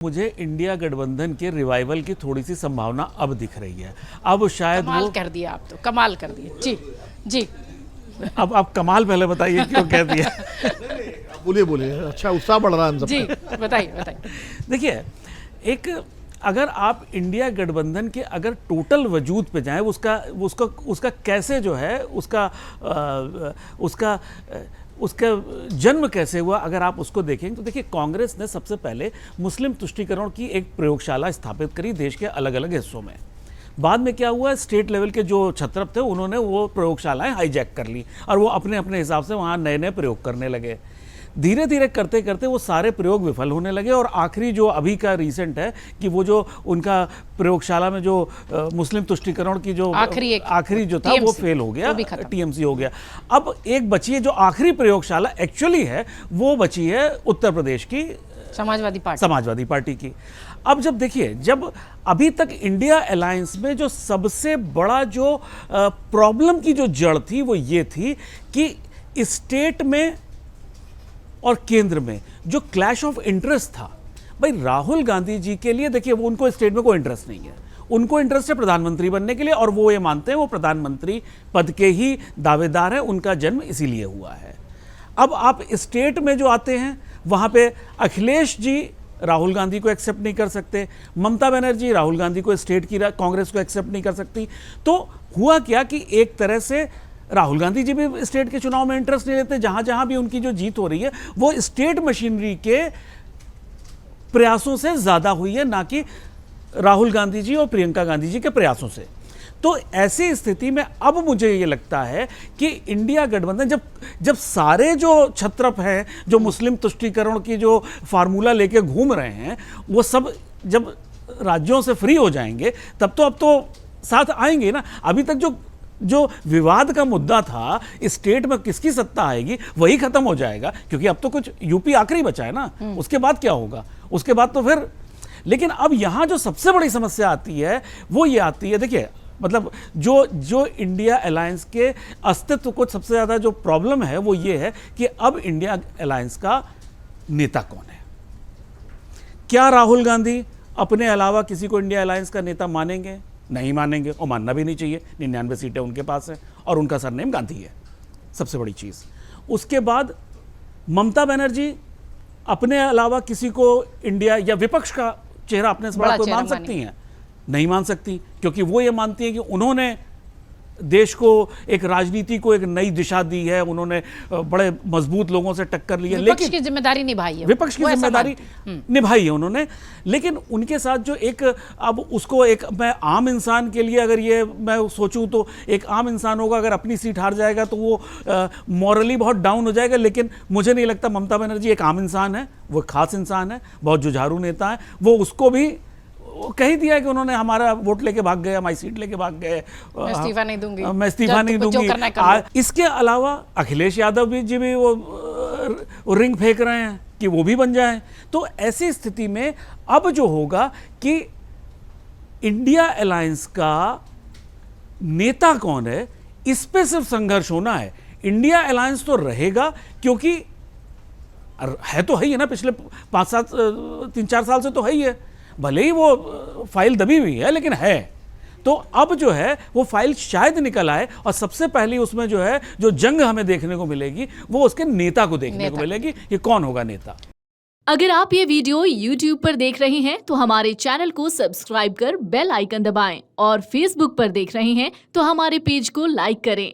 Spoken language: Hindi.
मुझे इंडिया गठबंधन के रिवाइवल की थोड़ी सी संभावना अब दिख रही है। अब शायद कमाल वो कर दिया, आप तो कमाल कर दिए जी जी। अब आप कमाल पहले बताइए क्यों कह दिया। बोलिए बोलिए, अच्छा उत्साह बढ़ रहा है हम सब जी का। बताइए बताइए। देखिए, एक अगर आप इंडिया गठबंधन के अगर टोटल वजूद पे जाएं, उसका उसका उसका कैसे जो है उसका जन्म कैसे हुआ, अगर आप उसको देखें तो देखिए, कांग्रेस ने सबसे पहले मुस्लिम तुष्टीकरण की एक प्रयोगशाला स्थापित करी देश के अलग अलग हिस्सों में। बाद में क्या हुआ, स्टेट लेवल के जो छत्रप थे उन्होंने वो प्रयोगशालाएं हाईजैक कर ली और वो अपने अपने हिसाब से वहाँ नए नए प्रयोग करने लगे। धीरे धीरे करते करते वो सारे प्रयोग विफल होने लगे और आखिरी जो अभी का रीसेंट है कि वो जो उनका प्रयोगशाला में जो मुस्लिम तुष्टीकरण की जो आखिरी जो था वो फेल हो गया, टीएमसी हो गया। अब एक बची है जो आखिरी प्रयोगशाला एक्चुअली है, वो बची है उत्तर प्रदेश की समाजवादी पार्टी की। अब जब देखिए, जब अभी तक इंडिया अलायंस में जो सबसे बड़ा जो प्रॉब्लम की जो जड़ थी वो ये थी कि स्टेट में और केंद्र में जो क्लैश ऑफ इंटरेस्ट था, भाई राहुल गांधी जी के लिए देखिए, वो उनको स्टेट में कोई इंटरेस्ट नहीं है, उनको इंटरेस्ट है प्रधानमंत्री बनने के लिए और वो ये मानते हैं वो प्रधानमंत्री पद के ही दावेदार हैं, उनका जन्म इसीलिए हुआ है। अब आप स्टेट में जो आते हैं वहां पे अखिलेश जी राहुल गांधी को एक्सेप्ट नहीं कर सकते, ममता बनर्जी राहुल गांधी को स्टेट की कांग्रेस को एक्सेप्ट नहीं कर सकती। तो हुआ क्या कि एक तरह से राहुल गांधी जी भी स्टेट के चुनाव में इंटरेस्ट नहीं लेते, जहां जहां भी उनकी जो जीत हो रही है वो स्टेट मशीनरी के प्रयासों से ज्यादा हुई है, ना कि राहुल गांधी जी और प्रियंका गांधी जी के प्रयासों से। तो ऐसी स्थिति में अब मुझे ये लगता है कि इंडिया गठबंधन जब सारे जो छत्रप हैं जो मुस्लिम तुष्टीकरण की जो फार्मूला लेके घूम रहे हैं, वो सब जब राज्यों से फ्री हो जाएंगे तब तो अब तो साथ आएंगे ना। अभी तक जो विवाद का मुद्दा था स्टेट में किसकी सत्ता आएगी वही खत्म हो जाएगा, क्योंकि अब तो कुछ यूपी आखिरी बचा है ना, उसके बाद क्या होगा, उसके बाद तो फिर। लेकिन अब यहां जो सबसे बड़ी समस्या आती है वो ये आती है, देखिए मतलब जो इंडिया अलायंस के अस्तित्व को सबसे ज्यादा जो प्रॉब्लम है वो ये है कि अब इंडिया अलायंस का नेता कौन है। क्या राहुल गांधी अपने अलावा किसी को इंडिया अलायंस का नेता मानेंगे? नहीं मानेंगे, और मानना भी नहीं चाहिए। 99 सीटें उनके पास है और उनका सरनेम गांधी है, सबसे बड़ी चीज। उसके बाद ममता बनर्जी अपने अलावा किसी को इंडिया या विपक्ष का चेहरा अपने से बड़ा कोई मान सकती हैं? नहीं मान सकती, क्योंकि वो ये मानती है कि उन्होंने देश को एक राजनीति को एक नई दिशा दी है, उन्होंने बड़े मजबूत लोगों से टक्कर ली है, विपक्ष की जिम्मेदारी निभाई है, विपक्ष की जिम्मेदारी निभाई है उन्होंने। लेकिन उनके साथ जो एक, अब उसको एक, मैं आम इंसान के लिए अगर ये मैं सोचूं तो एक आम इंसान होगा, अगर अपनी सीट हार जाएगा तो वो मॉरली बहुत डाउन हो जाएगा। लेकिन मुझे नहीं लगता, ममता बनर्जी एक आम इंसान है, वो खास इंसान है, बहुत जुझारू नेता है, वो उसको भी कह ही दिया है कि उन्होंने हमारा वोट लेके भाग गए, हमारी सीट लेके भाग गए, मैं इस्तीफा नहीं दूंगी, मैं इस्तीफा नहीं दूंगी। इसके अलावा अखिलेश यादव जी भी वो रिंग फेंक रहे हैं कि वो भी बन जाएं। तो ऐसी स्थिति में अब जो होगा कि इंडिया अलायंस का नेता कौन है, इस पे सिर्फ संघर्ष होना है। इंडिया अलायंस तो रहेगा, क्योंकि है तो है ही ना, पिछले 3-4 साल से तो है ही है, भले ही वो फाइल दबी हुई है लेकिन है। तो अब जो है वो फाइल शायद निकल आए और सबसे पहली उसमें जो है जो जंग हमें देखने को मिलेगी वो उसके नेता को देखने को मिलेगी कि कौन होगा नेता। अगर आप ये वीडियो YouTube पर देख रहे हैं तो हमारे चैनल को सब्सक्राइब कर बेल आइकन दबाएं, और Facebook पर देख रहे हैं तो हमारे पेज को लाइक करें।